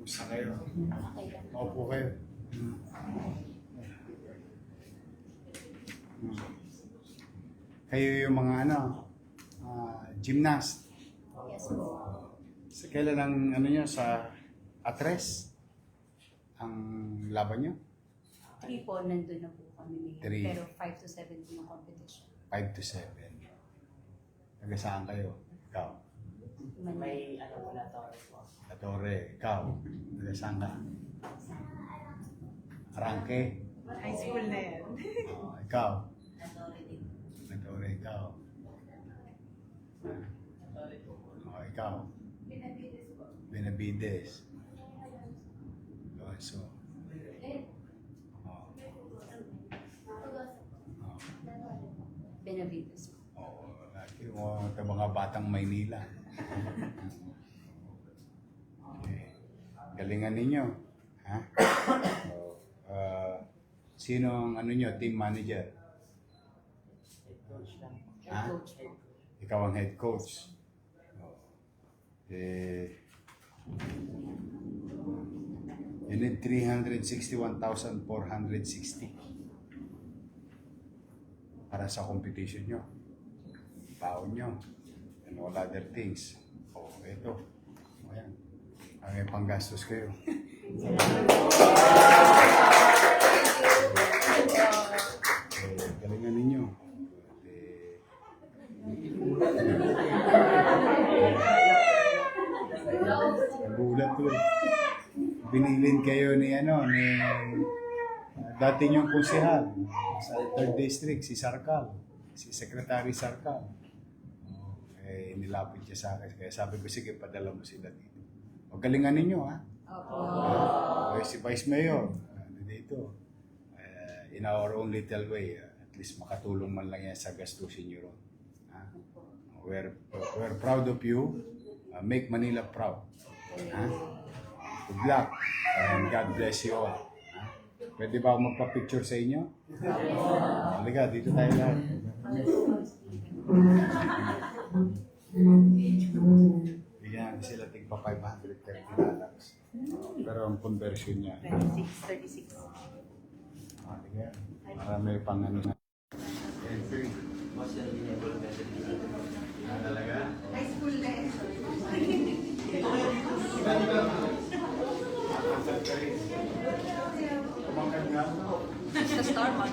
Kumusta kayo? Okay lang. Maupo kayo. Hmm. Hmm. Kayo yung mga gymnast. Yes po. Sa kailan ang nyo sa atres? Ang laban nyo? 3 po, nandun na po kami ngayon. Three. Pero 5 to 7 po yung competition. 5 to 7. Taga saan kayo? Ikaw? May ano po na to. La Torre. Ikaw? Taga saan ka? Arangke? High school na yan. Ikaw? Nadori din. La Torre. Ikaw? Ikaw? Benavides. So, Benavides po. yung mga batang Maynila. Okay. Galingan ninyo. Ha? So, sino ang nyo, team manager? Coach lang. Ha? Coach po. Ikaw ang head coach. You need 361,460 para sa competition nyo. Taon nyo. And all other things. Ito. Ayan. May panggastos kayo. Galingan ninyo. Nagulat ko eh. Binilin kayo ni dati niyong konsehal sa 3rd District, si Sarkal, si Secretary Sarkal. Nilapit siya sa akin. Kaya sabi ko, sige, padala mo sila dito. Galingan ninyo, ha? Opo. Si Vice Mayor, dito. In our own little way, at least makatulong man lang yan sa gastusin nyo ron. We're proud of you. Make Manila proud. Good luck. And God bless you all. Pwede ba ako magpa-picture sa inyo? Halika, dito tayo lahat. Bigyan sila tigpa 530 pero ang conversion niya. 36. Halika. Marami pang na. Entry. Mas yan yung enrollment. Talaga? High school na yan. Kumangkat nga. Sa Star Mark.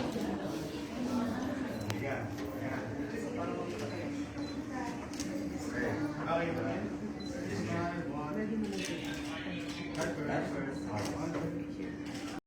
Halika. Okay ba yan? Start first.